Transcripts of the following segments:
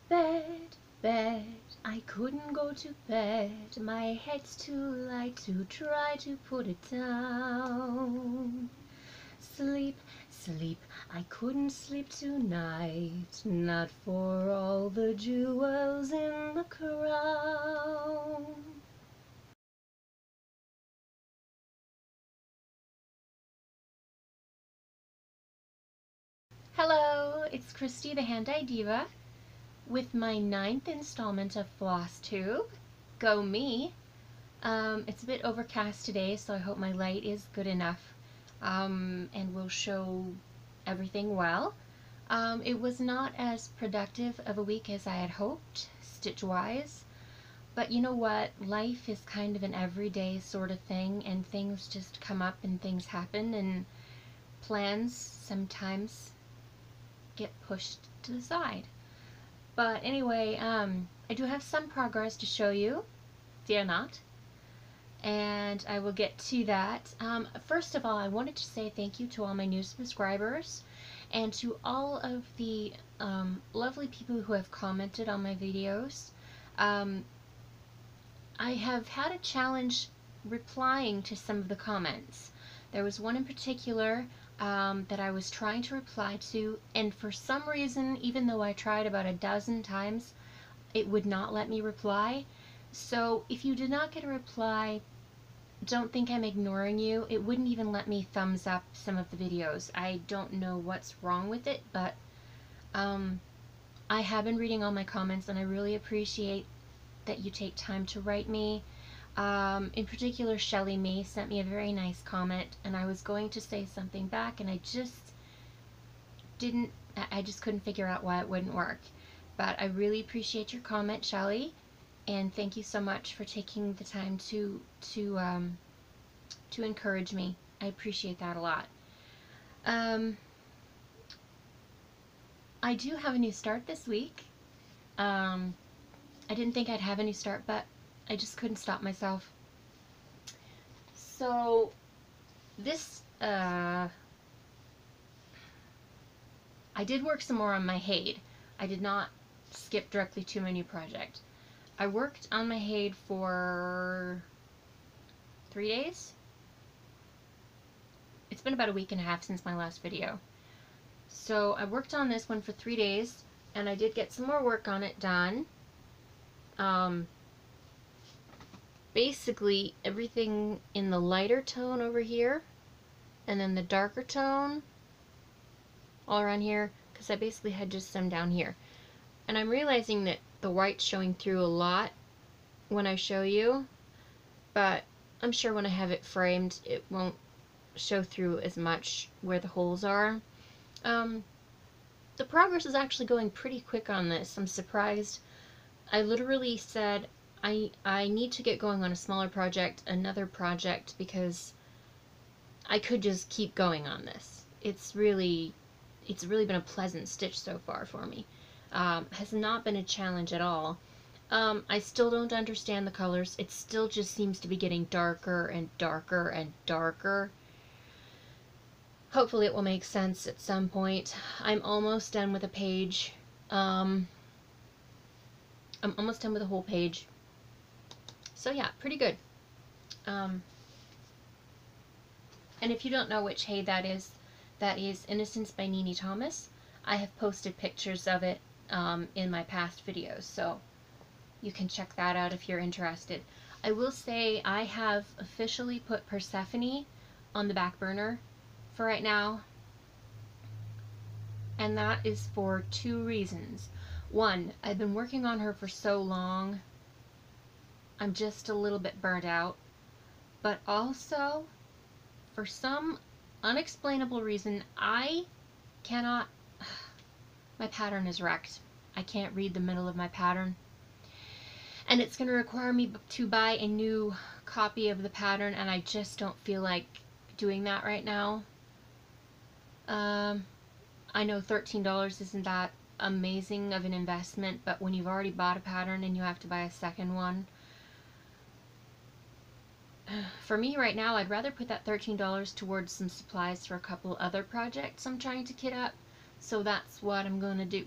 Bed, bed, I couldn't go to bed. My head's too light to try to put it down. Sleep, sleep, I couldn't sleep tonight, not for all the jewels in the crown. Hello, it's Christy the HandDyedDiva with my 9th installment of FlossTube. Go me! It's a bit overcast today, so I hope my light is good enough and will show everything well. It was not as productive of a week as I had hoped, stitch-wise, but you know what? Life is kind of an everyday sort of thing, and things just come up and things happen, and plans sometimes get pushed to the side. But anyway, I do have some progress to show you, fear not, and I will get to that. First of all, I wanted to say thank you to all my new subscribers and to all of the lovely people who have commented on my videos. I have had a challenge replying to some of the comments. There was one in particular that I was trying to reply to, and for some reason, even though I tried about a dozen times, it would not let me reply. So if you did not get a reply, don't think I'm ignoring you. It wouldn't even let me thumbs up some of the videos. I don't know what's wrong with it, but I have been reading all my comments, and I really appreciate that you take time to write me. In particular, Shelly May sent me a very nice comment, and I was going to say something back, and I just couldn't figure out why it wouldn't work. But I really appreciate your comment, Shelly, and thank you so much for taking the time to encourage me. I appreciate that a lot. I do have a new start this week. I didn't think I'd have a new start, but I just couldn't stop myself. So this, I did work some more on my HAID. I did not skip directly to my new project. I worked on my HAID for 3 days. It's been about a week and a half since my last video. So I worked on this one for 3 days, and I did get some more work on it done. Basically everything in the lighter tone over here, and then the darker tone all around here, because I basically had just some down here. And I'm realizing that the white's showing through a lot when I show you, but I'm sure when I have it framed it won't show through as much where the holes are. The progress is actually going pretty quick on this. I'm surprised. I literally said I need to get going on a smaller project, another project, because I could just keep going on this. It's really been a pleasant stitch so far for me. Has not been a challenge at all. I still don't understand the colors. It still just seems to be getting darker and darker and darker. Hopefully it will make sense at some point. I'm almost done with a page. I'm almost done with the whole page. So yeah, pretty good. And if you don't know which HAID that is Innocence by Nini Thomas. I have posted pictures of it in my past videos, so you can check that out if you're interested. I will say I have officially put Persephone on the back burner for right now, and that is for 2 reasons. One, I've been working on her for so long, I'm just a little bit burnt out, but also, for some unexplainable reason, I cannot, my pattern is wrecked. I can't read the middle of my pattern, and it's going to require me to buy a new copy of the pattern, and I just don't feel like doing that right now. I know $13 isn't that amazing of an investment, but when you've already bought a pattern and you have to buy a second one, for me right now, I'd rather put that $13 towards some supplies for a couple other projects I'm trying to kit up, so that's what I'm going to do.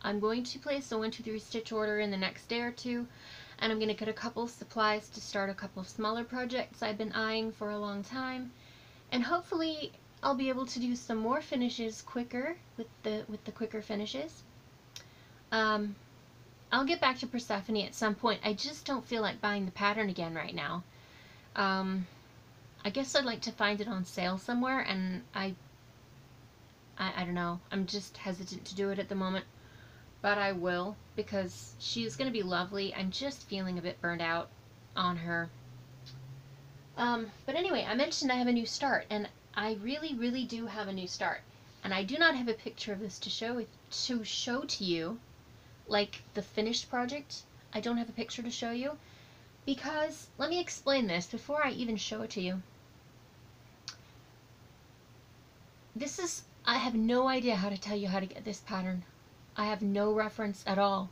I'm going to place a 1, 2, 3 stitch order in the next day or two, and I'm going to get a couple supplies to start a couple of smaller projects I've been eyeing for a long time, and hopefully I'll be able to do some more finishes quicker with the quicker finishes. I'll get back to Persephone at some point. I just don't feel like buying the pattern again right now. I guess I'd like to find it on sale somewhere, and I don't know. I'm just hesitant to do it at the moment, but I will, because she's going to be lovely. I'm just feeling a bit burned out on her. But anyway, I mentioned I have a new start, and I really do have a new start. And I do not have a picture of this to show to you, like the finished project. I don't have a picture to show you, because, let me explain this before I even show it to you. I have no idea how to tell you how to get this pattern. I have no reference at all.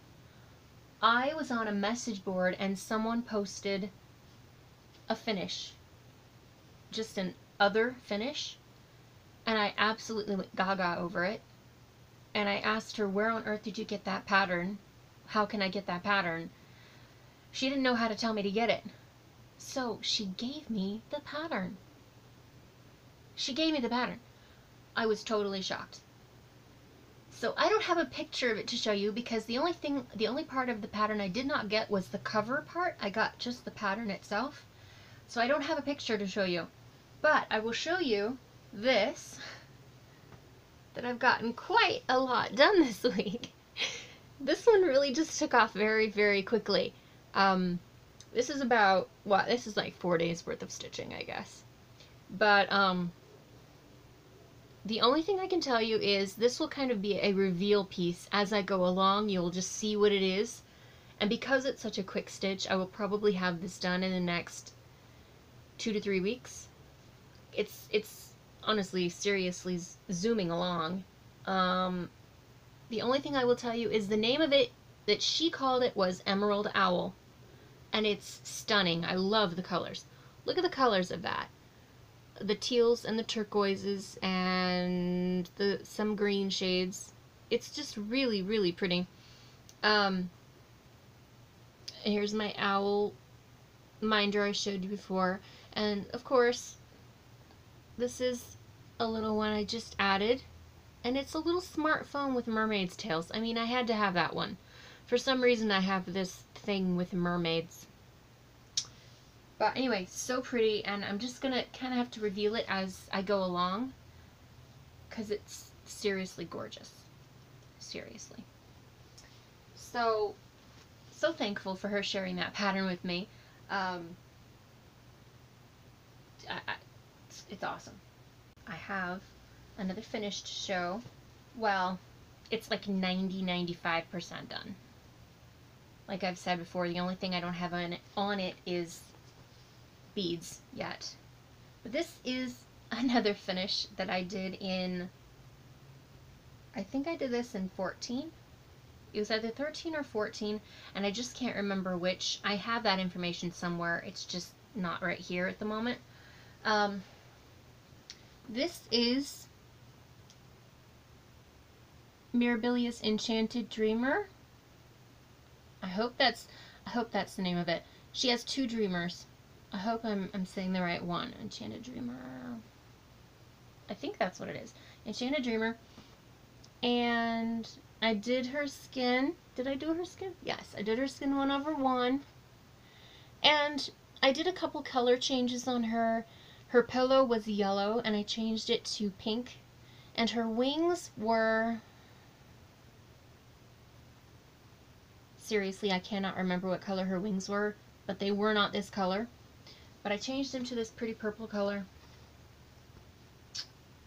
I was on a message board and someone posted a finish, just an other finish, and I absolutely went gaga over it. And I asked her, where on earth did you get that pattern? How can I get that pattern? She didn't know how to tell me to get it. So she gave me the pattern. She gave me the pattern. I was totally shocked. So I don't have a picture of it to show you, because the only part of the pattern I did not get was the cover part. I got just the pattern itself. So I don't have a picture to show you. But I will show you this, that I've gotten quite a lot done this week. This one really just took off very quickly. This is about, this is like 4 days worth of stitching, I guess. But, the only thing I can tell you is this will kind of be a reveal piece. As I go along, you'll just see what it is. And because it's such a quick stitch, I will probably have this done in the next 2 to 3 weeks. It's honestly, seriously zooming along. The only thing I will tell you is the name of it, that she called it, was Emerald Owl. And it's stunning. I love the colors. Look at the colors of that. The teals and the turquoises and some green shades. It's just really pretty. Here's my owl minder I showed you before, and of course this is a little one I just added, and it's a little smartphone with mermaid's tails. I mean, I had to have that one. For some reason I have this thing with mermaids. But anyway, so pretty, and I'm just gonna kind of have to reveal it as I go along, because it's seriously gorgeous. Seriously. So thankful for her sharing that pattern with me. It's awesome. I have another finish to show. Well, it's like 95% done. Like I've said before, the only thing I don't have on it is beads yet. But this is another finish that I did in, I think I did this in 14. It was either 13 or 14, and I just can't remember which. I have that information somewhere, it's just not right here at the moment. This is Mirabilia's Enchanted Dreamer. I hope that's the name of it. She has 2 dreamers. I hope I'm saying the right one. Enchanted Dreamer. I think that's what it is. Enchanted Dreamer. And I did her skin. Did I do her skin? Yes, I did her skin 1/1. And I did a couple color changes on her. Her pillow was yellow, and I changed it to pink. And her wings were... Seriously, I cannot remember what color her wings were, but they were not this color. But I changed them to this pretty purple color.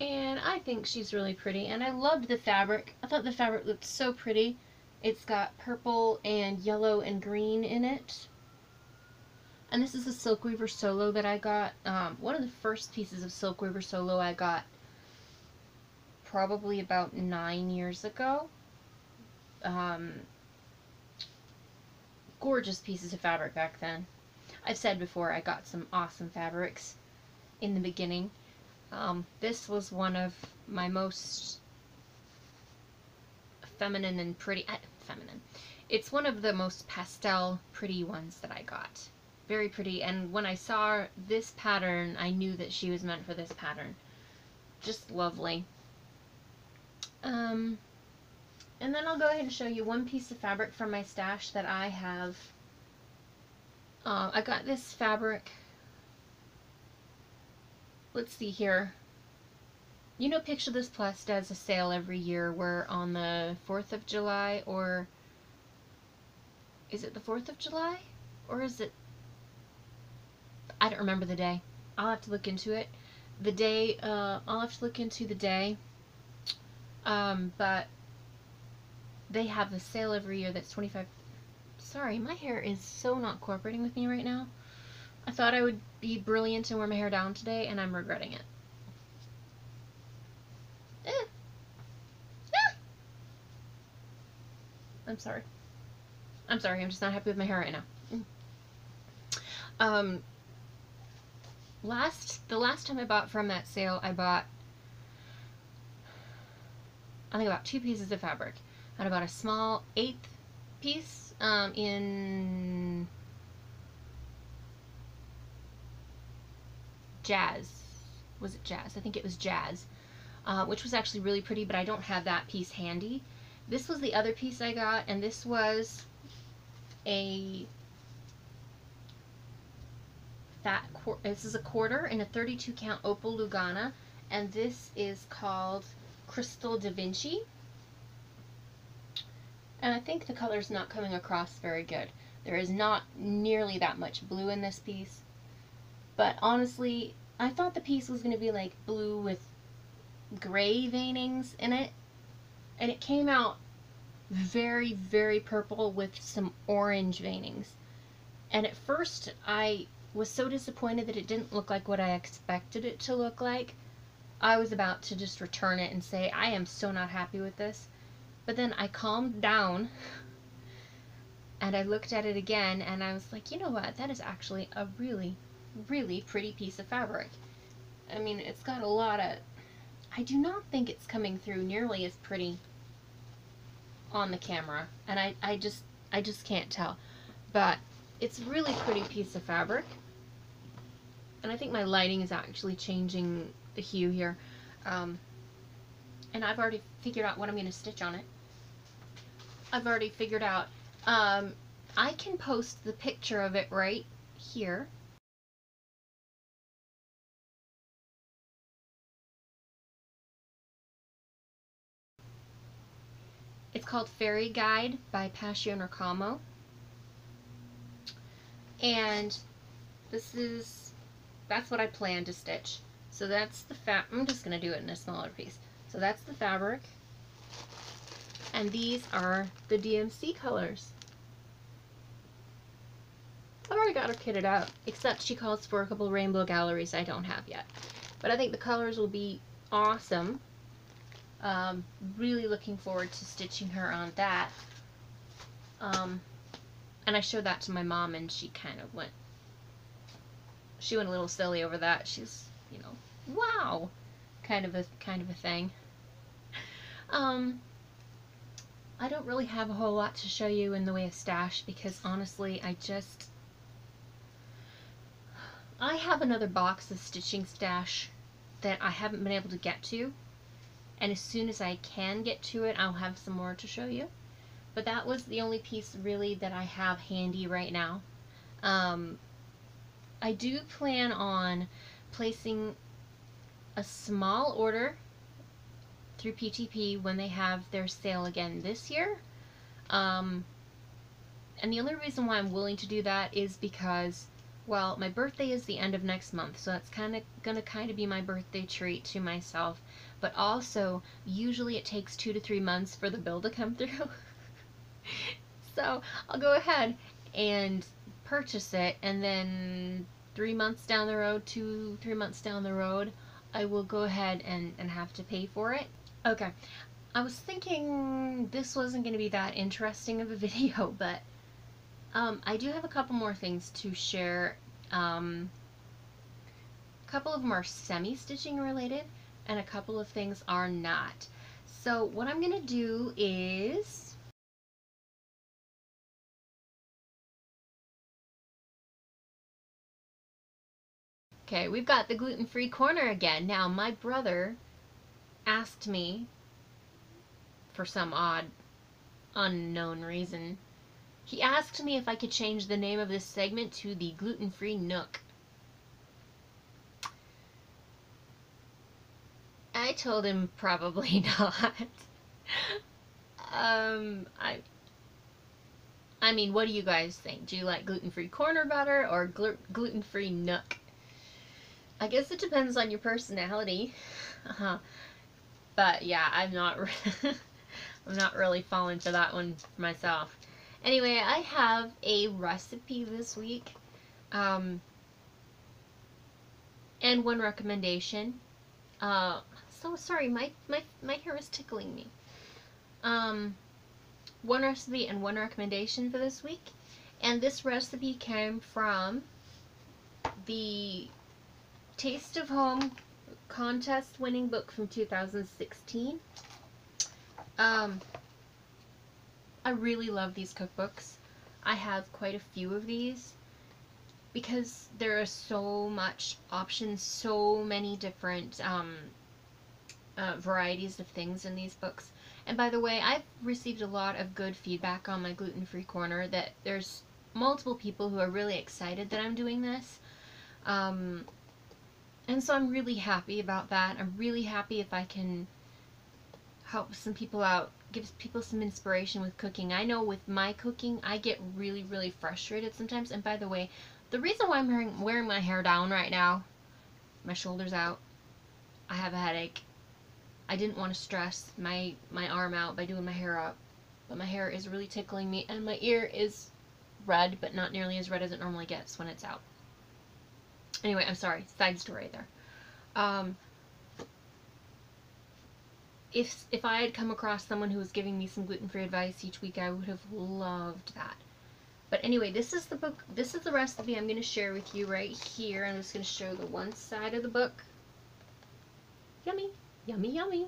And I think she's really pretty, and I loved the fabric. I thought the fabric looked so pretty. It's got purple and yellow and green in it. And this is a Silk Weaver Solo that I got. One of the first pieces of Silk Weaver Solo I got probably about 9 years ago. Gorgeous pieces of fabric back then. I've said before, I got some awesome fabrics in the beginning. This was one of my most feminine and pretty, feminine. It's one of the most pastel pretty ones that I got. Very pretty, and when I saw this pattern, I knew that she was meant for this pattern. Just lovely. And then I'll go ahead and show you one piece of fabric from my stash that I have. I got this fabric, let's see here. You know, Picture This Plus does a sale every year where on the 4th of July, or is it the 4th of July? Or is it, I don't remember the day. I'll have to look into it. The day, I'll have to look into the day. But they have the sale every year that's 25. Sorry, my hair is so not cooperating with me right now. I thought I would be brilliant and wear my hair down today, and I'm regretting it. I'm sorry. I'm sorry, I'm just not happy with my hair right now. The last time I bought from that sale, I bought, I think about 2 pieces of fabric. And I bought a small 1/8 piece in Jazz. Was it Jazz? I think it was Jazz, which was actually really pretty, but I don't have that piece handy. This was the other piece I got, and this was a this is a 1/4 in a 32 count opal Lugana, and this is called Crystal Da Vinci. And I think the color's not coming across very good. There is not nearly that much blue in this piece. But honestly, I thought the piece was going to be like blue with gray veinings in it. And it came out very, very purple with some orange veinings. And at first, I was so disappointed that it didn't look like what I expected it to look like. I was about to just return it and say, I am so not happy with this. But then I calmed down and I looked at it again and I was like, you know what, that is actually a really, really pretty piece of fabric. I mean, it's got a lot of, I do not think it's coming through nearly as pretty on the camera, and I just can't tell, but it's a really pretty piece of fabric. And I think my lighting is actually changing the hue here. And I've already figured out what I'm going to stitch on it. I've already figured out. I can post the picture of it right here. It's called Fairy Guide by Passion Ricamo. And that's what I plan to stitch. So that's the I'm just going to do it in a smaller piece. So that's the fabric. And these are the DMC colors. I've already got her kitted out, except she calls for a couple rainbow galleries I don't have yet. But I think the colors will be awesome. Really looking forward to stitching her on that. And I showed that to my mom, and she kind of went a little silly over that. She's, you know, wow, kind of a thing. I don't really have a whole lot to show you in the way of stash, because honestly, I have another box of stitching stash that I haven't been able to get to, and as soon as I can get to it, I'll have some more to show you. But that was the only piece really that I have handy right now. I do plan on placing a small order through PTP when they have their sale again this year. And the only reason why I'm willing to do that is because, well, my birthday is the end of next month, so that's gonna be my birthday treat to myself. But also, usually it takes 2 to 3 months for the bill to come through. So I'll go ahead and purchase it, and then 3 months down the road, 2-3 months down the road, I will go ahead and have to pay for it. Okay, I was thinking this wasn't going to be that interesting of a video, but I do have a couple more things to share. A couple of them are semi-stitching related, and a couple of things are not. So what I'm gonna do is okay, we've got the gluten-free corner again. Now my brother asked me, for some odd unknown reason, he asked me if I could change the name of this segment to the gluten-free nook. I told him probably not. I mean, what do you guys think? Do you like gluten-free corner better or gluten-free nook? I guess it depends on your personality. But yeah, I'm not I'm not really falling for that one myself. Anyway, I have a recipe this week, and one recommendation. So sorry, my hair is tickling me. One recipe and one recommendation for this week, and this recipe came from the Taste of Home contest winning book from 2016. I really love these cookbooks. I have quite a few of these because there are so much options, so many different varieties of things in these books. And by the way, I've received a lot of good feedback on my gluten-free corner, that there's multiple people who are really excited that I'm doing this. And so I'm really happy about that. I'm really happy if I can help some people out, give people some inspiration with cooking. I know with my cooking, I get really, really frustrated sometimes. And by the way, the reason why I'm wearing my hair down right now, my shoulders out, I have a headache. I didn't want to stress my arm out by doing my hair up, but my hair is really tickling me, and my ear is red, but not nearly as red as it normally gets when it's out. Anyway, I'm sorry, side story there. If I had come across someone who was giving me some gluten-free advice each week, I would have loved that. But anyway, this is the book, this is the recipe I'm going to share with you right here. I'm just going to show the one side of the book. Yummy, yummy, yummy.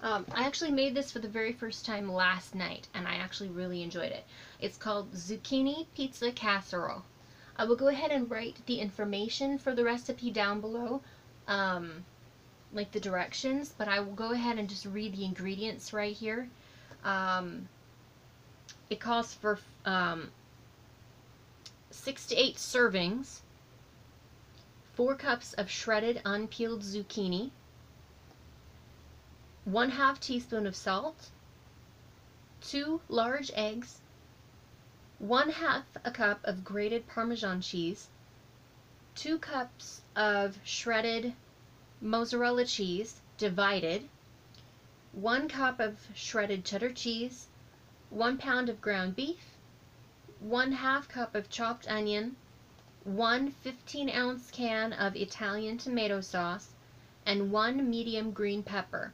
I actually made this for the very first time last night, and I actually really enjoyed it. It's called Zucchini Pizza Casserole. I will go ahead and write the information for the recipe down below, like the directions, but I will go ahead and just read the ingredients right here. It calls for 6 to 8 servings, 4 cups of shredded unpeeled zucchini, 1/2 teaspoon of salt, 2 large eggs, 1/2 a cup of grated Parmesan cheese, 2 cups of shredded mozzarella cheese divided, 1 cup of shredded cheddar cheese, 1 pound of ground beef, 1/2 cup of chopped onion, 1 15-ounce can of Italian tomato sauce, and 1 medium green pepper.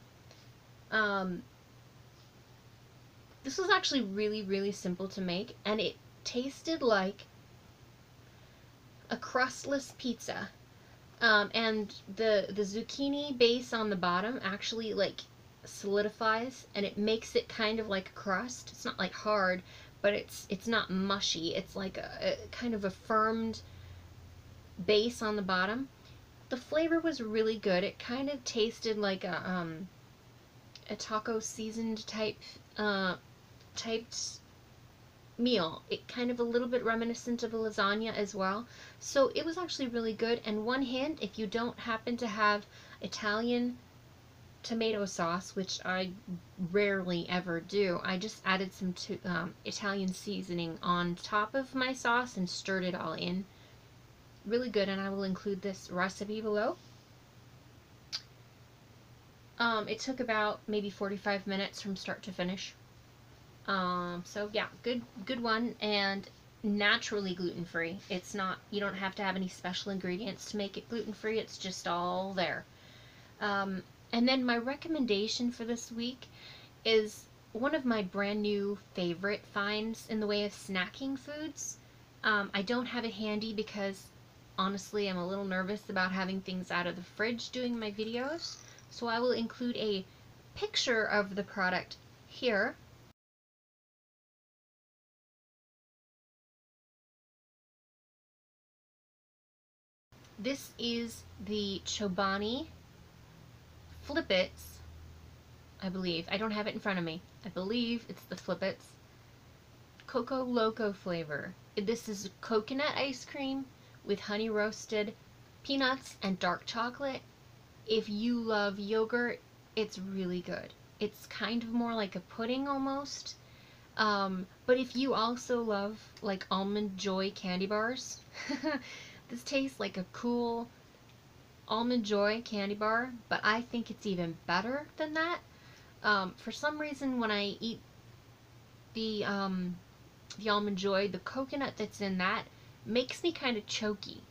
This was actually really, really simple to make, and it tasted like a crustless pizza. And the zucchini base on the bottom actually like solidifies, and it makes it kind of like a crust. It's not like hard, but it's not mushy. It's like a kind of a firmed base on the bottom. The flavor was really good. It kind of tasted like a taco seasoned typed meal. It kind of a little bit reminiscent of a lasagna as well. So it was actually really good. And one hint, if you don't happen to have Italian tomato sauce, which I rarely ever do, I just added some Italian seasoning on top of my sauce and stirred it all in. Really good, and I will include this recipe below. It took about maybe 45 minutes from start to finish. So yeah, good one, and naturally gluten-free. It's not, you don't have to have any special ingredients to make it gluten-free. It's just all there. And then my recommendation for this week is one of my brand new favorite finds in the way of snacking foods. I don't have it handy because honestly I'm a little nervous about having things out of the fridge doing my videos, so I will include a picture of the product here. This is the Chobani Flippets, I believe. I don't have it in front of me. I believe it's the Flippets Coco Loco flavor. This is coconut ice cream with honey roasted peanuts and dark chocolate. If you love yogurt, it's really good. It's kind of more like a pudding almost. But if you also love like Almond Joy candy bars, this tastes like a cool Almond Joy candy bar, but I think it's even better than that. For some reason, when I eat the Almond Joy, the coconut that's in that makes me kind of choky.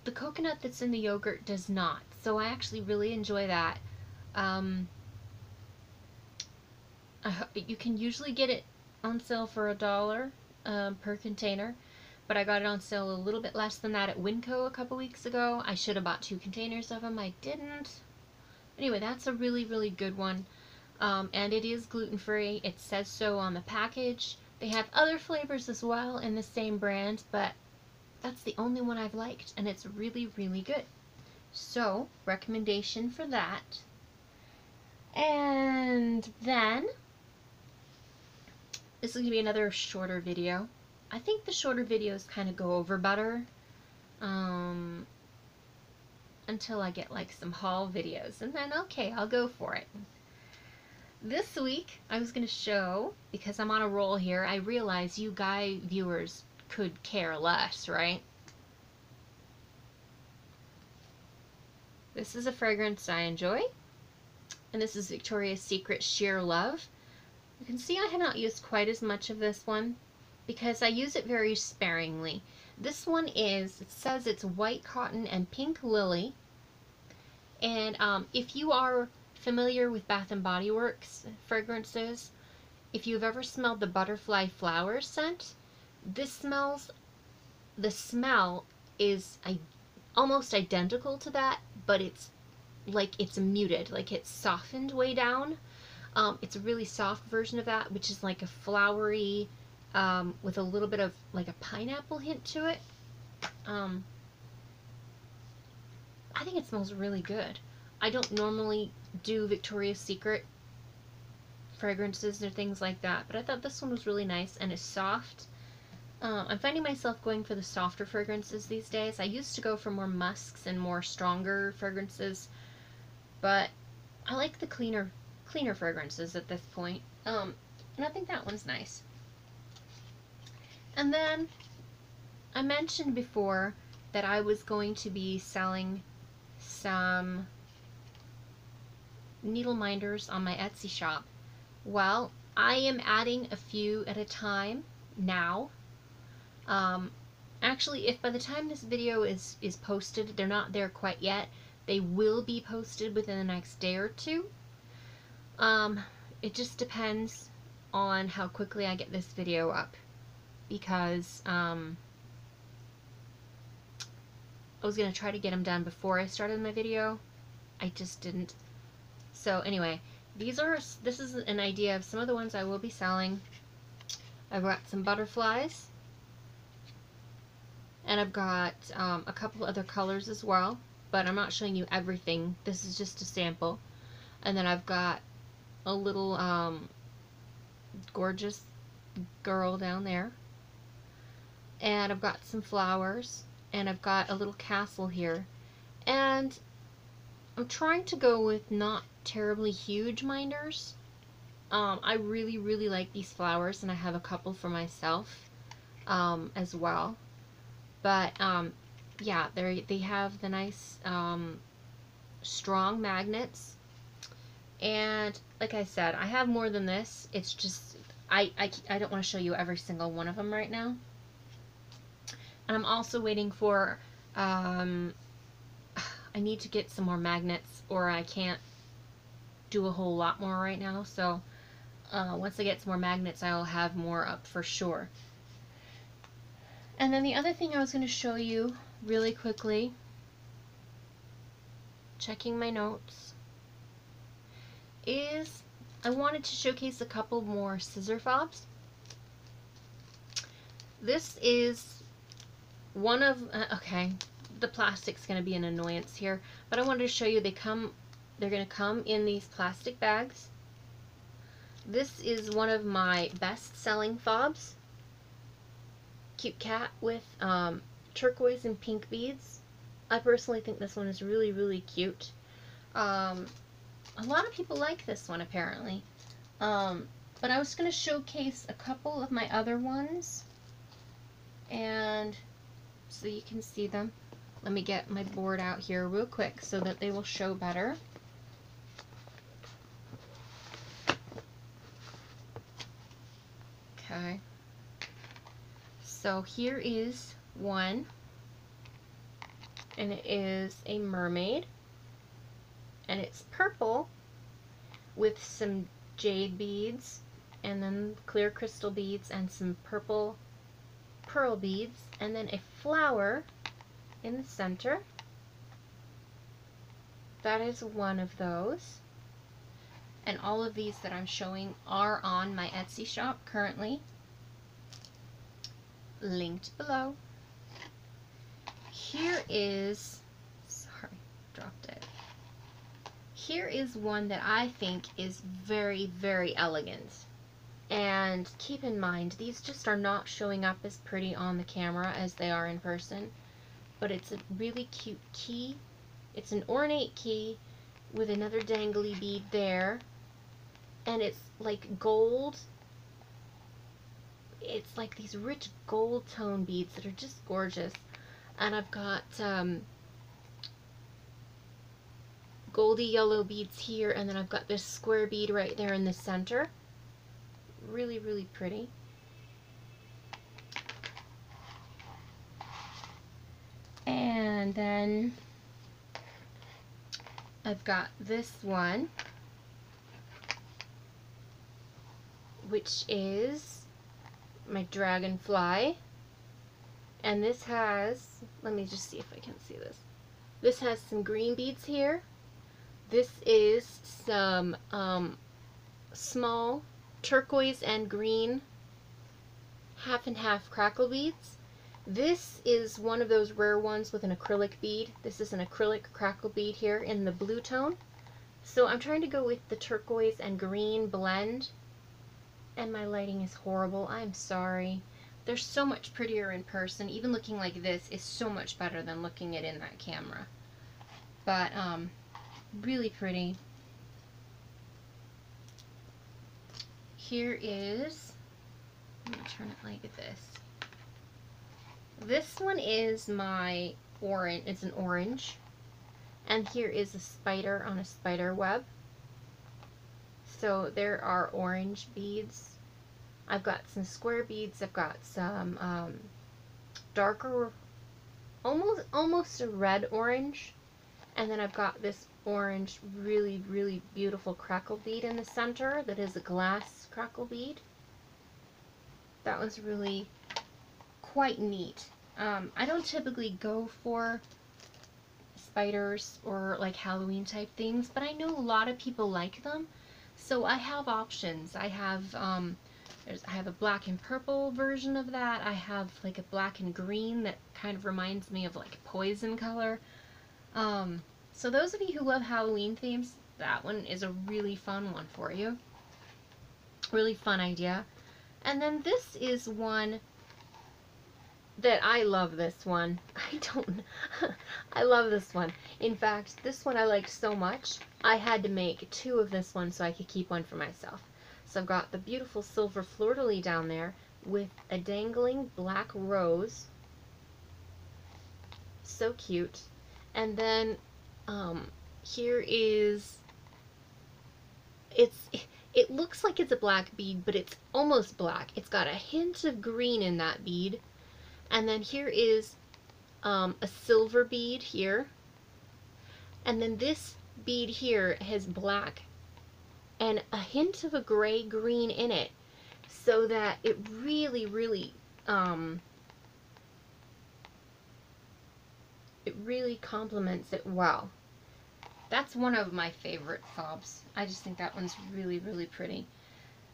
The coconut that's in the yogurt does not, so I actually really enjoy that. You can usually get it on sale for $1 per container, but I got it on sale a little bit less than that at Winco a couple weeks ago. I should have bought 2 containers of them. I didn't. Anyway, that's a really, really good one. And it is gluten-free. It says so on the package. They have other flavors as well in the same brand, but that's the only one I've liked, and it's really, really good. So, recommendation for that. And then, this is going to be another shorter video. I think the shorter videos kind of go over better until I get like some haul videos, and then okay, I'll go for it. This week I was going to show, because I'm on a roll here, I realize you guy viewers could care less, right? This is a fragrance I enjoy, and this is Victoria's Secret Sheer Love. You can see I have not used quite as much of this one because I use it very sparingly. This one is, it says it's white cotton and pink lily, and if you are familiar with Bath & Body Works fragrances, if you've ever smelled the butterfly flower scent, the smell is almost identical to that, but it's like it's muted, like it's softened way down. It's a really soft version of that, which is like a flowery, with a little bit of like a pineapple hint to it. I think it smells really good. I don't normally do Victoria's Secret fragrances or things like that, but I thought this one was really nice and is soft. I'm finding myself going for the softer fragrances these days. I used to go for more musks and more stronger fragrances, but I like the cleaner fragrances at this point. And I think that one's nice. And then I mentioned before that I was going to be selling some needle minders on my Etsy shop. Well, I am adding a few at a time now. Actually, if by the time this video is posted, they're not there quite yet, they will be posted within the next day or two. It just depends on how quickly I get this video up, because I was going to try to get them done before I started my video. I just didn't. So anyway, this is an idea of some of the ones I will be selling. I've got some butterflies, and I've got a couple other colors as well, but I'm not showing you everything. This is just a sample. And then I've got a little gorgeous girl down there, and I've got some flowers, and I've got a little castle here, and I'm trying to go with not terribly huge minders. I really, really like these flowers, and I have a couple for myself as well. But yeah, they have the nice strong magnets, and like I said, I have more than this. It's just I don't want to show you every single one of them right now. And I'm also waiting for I need to get some more magnets, or I can't do a whole lot more right now. So once I get some more magnets, I'll have more up for sure. And then the other thing I was going to show you really quickly, checking my notes, is I wanted to showcase a couple more scissor fobs. This is one of, okay, the plastic's going to be an annoyance here, but I wanted to show you they're going to come in these plastic bags. This is one of my best-selling fobs. Cute cat with turquoise and pink beads. I personally think this one is really, really cute. A lot of people like this one apparently. But I was going to showcase a couple of my other ones, and so you can see them. Let me get my board out here real quick so that they will show better. Okay. So here is one, and it is a mermaid, and it's purple with some jade beads and then clear crystal beads and some purple pearl beads, and then a flower in the center. That is one of those. And all of these that I'm showing are on my Etsy shop currently, linked below. Here is, sorry, dropped it. Here is one that I think is very, very elegant. And keep in mind, these just are not showing up as pretty on the camera as they are in person. But it's a really cute key. It's an ornate key with another dangly bead there. And it's like gold. It's like these rich gold tone beads that are just gorgeous. And I've got goldy yellow beads here, and then I've got this square bead right there in the center. Really, really pretty. And then I've got this one, which is my dragonfly. And this has, let me just see if I can see this. This has some green beads here. This is some small turquoise and green half and half crackle beads. This is one of those rare ones with an acrylic bead. This is an acrylic crackle bead here in the blue tone. So I'm trying to go with the turquoise and green blend, and my lighting is horrible. I'm sorry. They're so much prettier in person. Even looking like this is so much better than looking it in that camera. But really pretty. Here is, let me turn it like this. This one is my orange, it's an orange. And here is a spider on a spider web. So there are orange beads. I've got some square beads. I've got some darker, almost a red orange. And then I've got this orange, really, really beautiful crackle bead in the center that is a glass crackle bead. That one's really quite neat. I don't typically go for spiders or like Halloween type things, but I know a lot of people like them, so I have options. I have I have a black and purple version of that. I have like a black and green that kind of reminds me of like poison color. So those of you who love Halloween themes, that one is a really fun one for you. Really fun idea. And then this is one that I love. This one. I love this one. In fact, this one I liked so much, I had to make two of this one so I could keep one for myself. So I've got the beautiful silver fleur-de-lis down there with a dangling black rose. So cute. And then here is, it looks like it's a black bead, but it's almost black. It's got a hint of green in that bead. And then here is a silver bead here. And then this bead here has black and a hint of a gray-green in it, so that it really, really, it really complements it well. That's one of my favorite fobs. I just think that one's really, really pretty.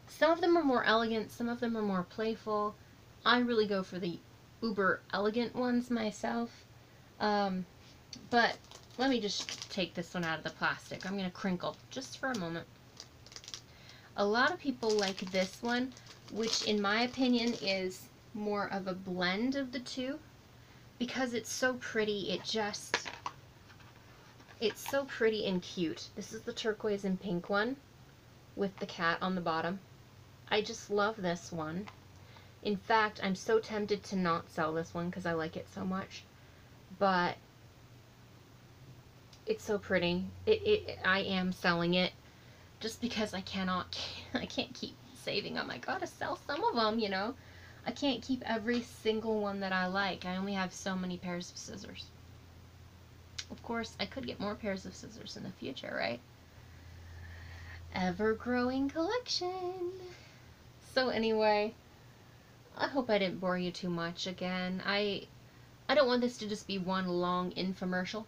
Some of them are more elegant, some of them are more playful. I really go for the uber elegant ones myself. But let me just take this one out of the plastic. I'm going to crinkle just for a moment. A lot of people like this one, which in my opinion is more of a blend of the two, because it's so pretty. It's so pretty and cute. This is the turquoise and pink one with the cat on the bottom. I just love this one. In fact, I'm so tempted to not sell this one because I like it so much. But it's so pretty. I am selling it just because I can't keep saving them. I gotta sell some of them, you know. I can't keep every single one that I like. I only have so many pairs of scissors. Of course, I could get more pairs of scissors in the future, right? Ever-growing collection. So anyway, I hope I didn't bore you too much again. I don't want this to just be one long infomercial,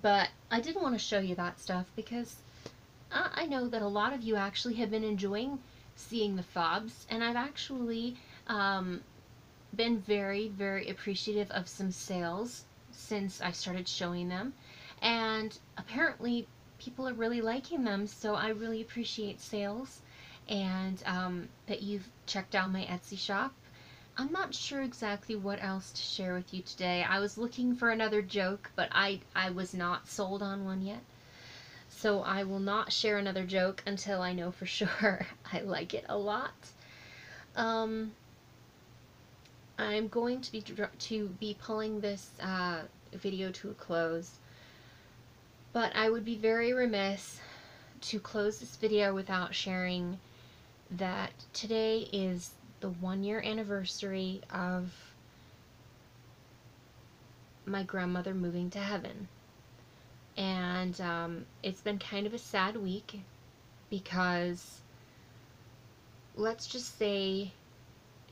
but I did want to show you that stuff because I know that a lot of you actually have been enjoying seeing the fobs, and I've actually been very, very appreciative of some sales since I started showing them, and apparently people are really liking them, so I really appreciate sales, and that you've checked out my Etsy shop. I'm not sure exactly what else to share with you today. I was looking for another joke, but I was not sold on one yet. So I will not share another joke until I know for sure I like it a lot. I'm going to be pulling this video to a close, but I would be very remiss to close this video without sharing that today is the 1-year anniversary of my grandmother moving to heaven. And it's been kind of a sad week because, let's just say,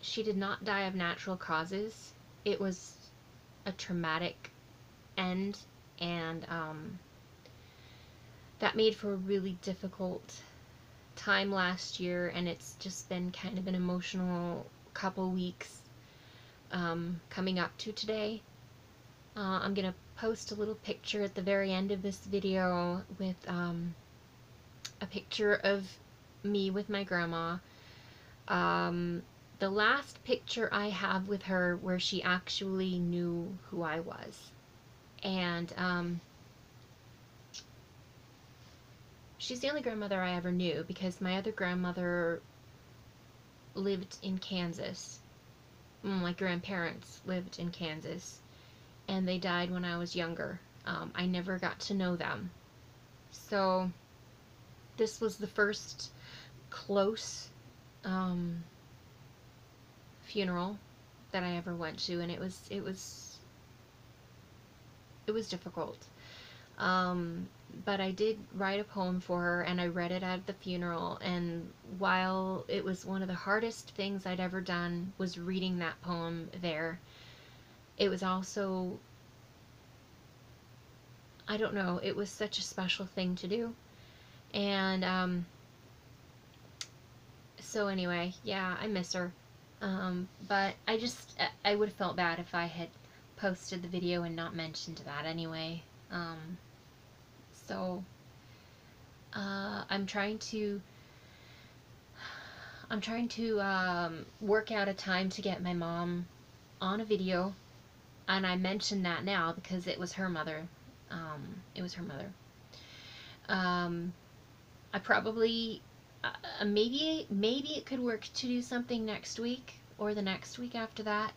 she did not die of natural causes. It was a traumatic end, and that made for a really difficult time last year, and it's just been kind of an emotional couple weeks coming up to today. I'm gonna post a little picture at the very end of this video with a picture of me with my grandma. The last picture I have with her where she actually knew who I was, and she's the only grandmother I ever knew, because my other grandmother lived in Kansas. My grandparents lived in Kansas, and they died when I was younger. I never got to know them. So this was the first close funeral that I ever went to, and it was difficult. But I did write a poem for her, and I read it at the funeral, and while it was one of the hardest things I'd ever done was reading that poem there, it was also, I don't know, it was such a special thing to do. And so anyway, yeah, I miss her. But I would have felt bad if I had posted the video and not mentioned that anyway. So I'm trying to work out a time to get my mom on a video, and I mention that now because it was her mother. I probably maybe it could work to do something next week or the next week after that,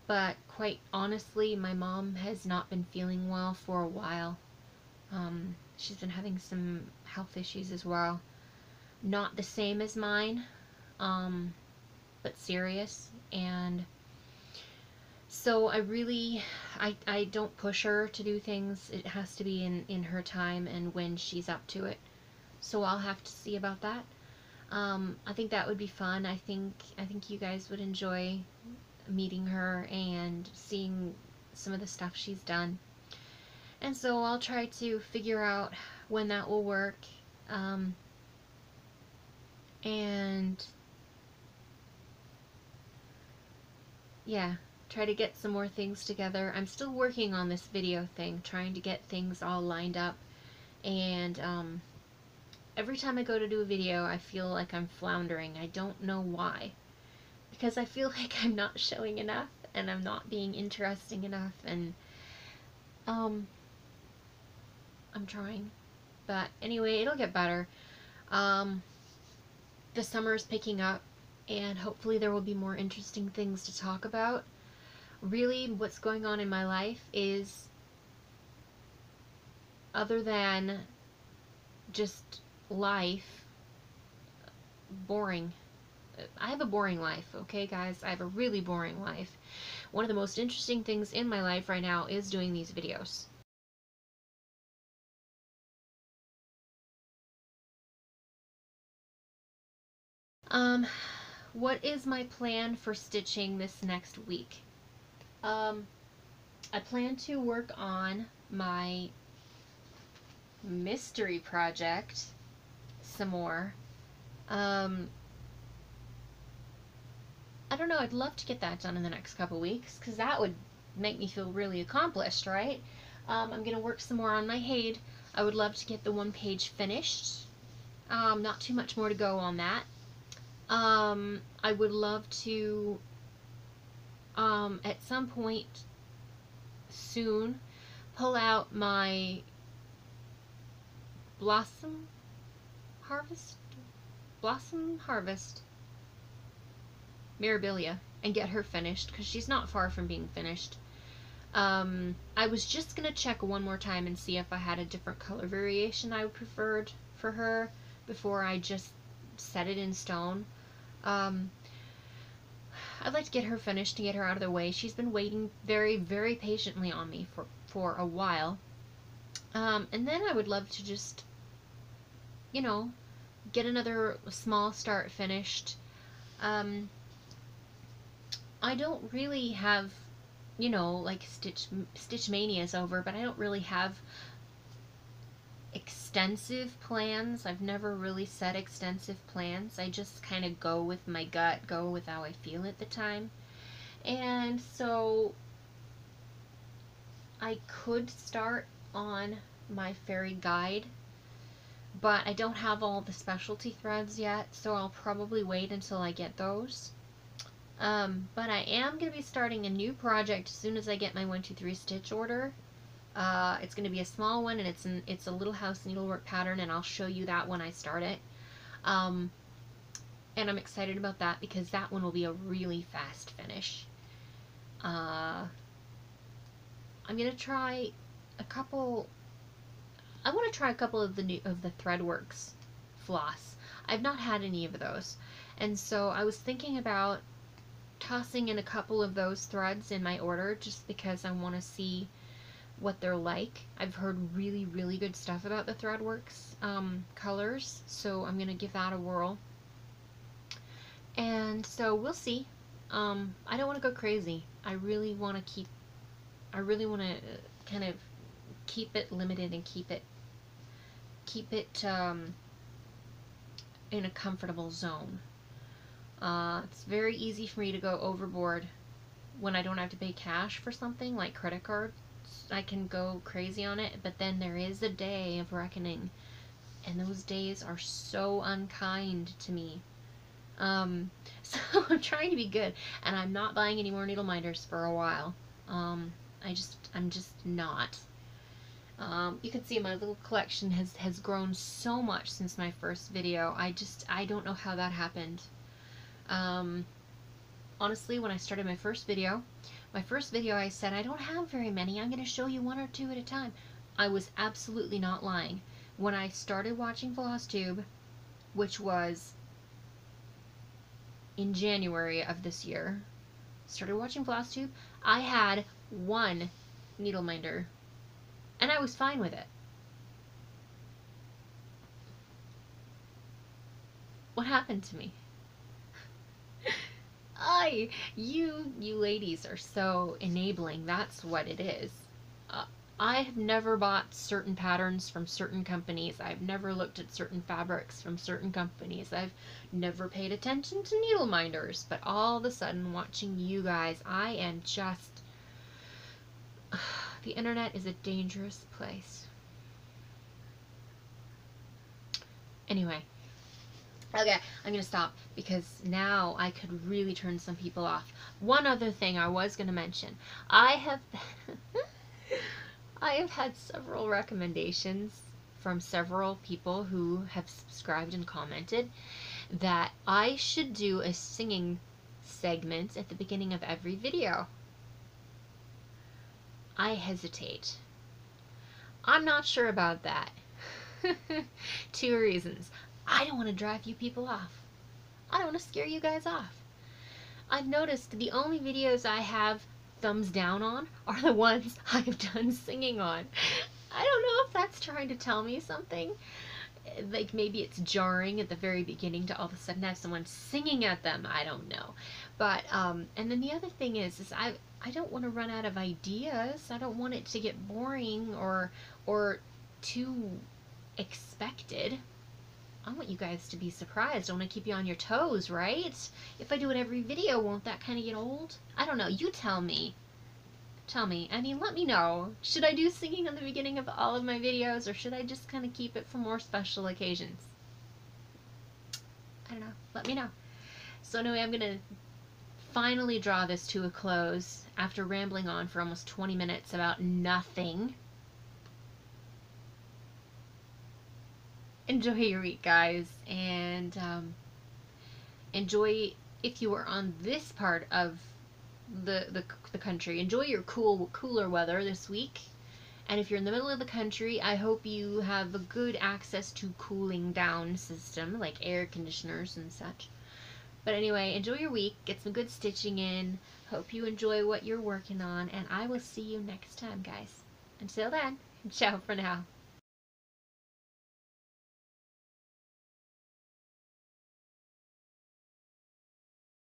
but quite honestly, my mom has not been feeling well for a while. She's been having some health issues as well. Not the same as mine, but serious. And so I don't push her to do things. It has to be in her time and when she's up to it. So I'll have to see about that. I think that would be fun. I think you guys would enjoy meeting her and seeing some of the stuff she's done. And so I'll try to figure out when that will work. And yeah, try to get some more things together. I'm still working on this video thing, trying to get things all lined up. And every time I go to do a video, I feel like I'm floundering. I don't know why. Because I feel like I'm not showing enough, and I'm not being interesting enough, and I'm trying. But anyway, it'll get better. The summer is picking up, and hopefully there will be more interesting things to talk about. Really, what's going on in my life is, other than just life, boring. I have a boring life, okay guys? I have a really boring life. One of the most interesting things in my life right now is doing these videos. What is my plan for stitching this next week? I plan to work on my mystery project some more. I don't know, I'd love to get that done in the next couple weeks, because that would make me feel really accomplished, right? I'm going to work some more on my HandDyed. I would love to get the one page finished. Not too much more to go on that. I would love to, at some point soon, pull out my Blossom Harvest Mirabilia and get her finished, because she's not far from being finished. I was just gonna check one more time and see if I had a different color variation I preferred for her before I just set it in stone. I'd like to get her finished to get her out of the way. She's been waiting very, very patiently on me for a while. And then I would love to just, you know, get another small start finished. I don't really have, you know, like Stitch Mania is over, but I don't really have extensive plans. I've never really set extensive plans. I just kind of go with my gut, go with how I feel at the time. And so I could start on my fairy guide, but I don't have all the specialty threads yet, so I'll probably wait until I get those. But I am going to be starting a new project as soon as I get my 1-2-3 stitch order. It's going to be a small one, and it's a little house needlework pattern, and I'll show you that when I start it. And I'm excited about that because that one will be a really fast finish. I'm going to try a couple. I want to try a couple of the Threadworks floss. I've not had any of those, and so I was thinking about tossing in a couple of those threads in my order just because I want to see what they're like. I've heard really, really good stuff about the Threadworks colors, so I'm gonna give that a whirl. And so we'll see. I don't want to go crazy. I really want to kind of keep it limited and keep it in a comfortable zone. It's very easy for me to go overboard when I don't have to pay cash for something like credit cards. I can go crazy on it, but then there is a day of reckoning, and those days are so unkind to me. So I'm trying to be good, and I'm not buying any more needle minders for a while. I'm just not. You can see my little collection has grown so much since my first video. I don't know how that happened. Honestly, when I started my first video I said, I don't have very many, I'm going to show you 1 or 2 at a time. I was absolutely not lying. When I started watching FlossTube, which was in January of this year, I had 1 needle minder, and I was fine with it. What happened to me? You ladies are so enabling. That's what it is. I have never bought certain patterns from certain companies. I've never looked at certain fabrics from certain companies. I've never paid attention to needle minders. But all of a sudden, watching you guys, I am just... the internet is a dangerous place. Anyway. Okay, I'm going to stop because now I could really turn some people off. One other thing I was going to mention. I have had several recommendations from several people who have subscribed and commented that I should do a singing segment at the beginning of every video. I hesitate. I'm not sure about that. 2 reasons. I don't want to drive you people off. I don't want to scare you guys off. I've noticed the only videos I have thumbs down on are the ones I've done singing on. I don't know if that's trying to tell me something. Like maybe it's jarring at the very beginning to all of a sudden have someone singing at them. I don't know. But, and then the other thing is I don't want to run out of ideas. I don't want it to get boring or too expected. I want you guys to be surprised. I want to keep you on your toes, right? If I do it every video, won't that kind of get old? I don't know. You tell me. Tell me. I mean, let me know. Should I do singing on the beginning of all of my videos, or should I just kind of keep it for more special occasions? I don't know. Let me know. So anyway, I'm going to finally draw this to a close after rambling on for almost 20 minutes about nothing. Enjoy your week, guys, and enjoy, if you are on this part of the country, enjoy your cooler weather this week. And if you're in the middle of the country, I hope you have a good access to cooling down system like air conditioners and such. But anyway, enjoy your week, get some good stitching in, hope you enjoy what you're working on, and I will see you next time, guys. Until then, ciao for now.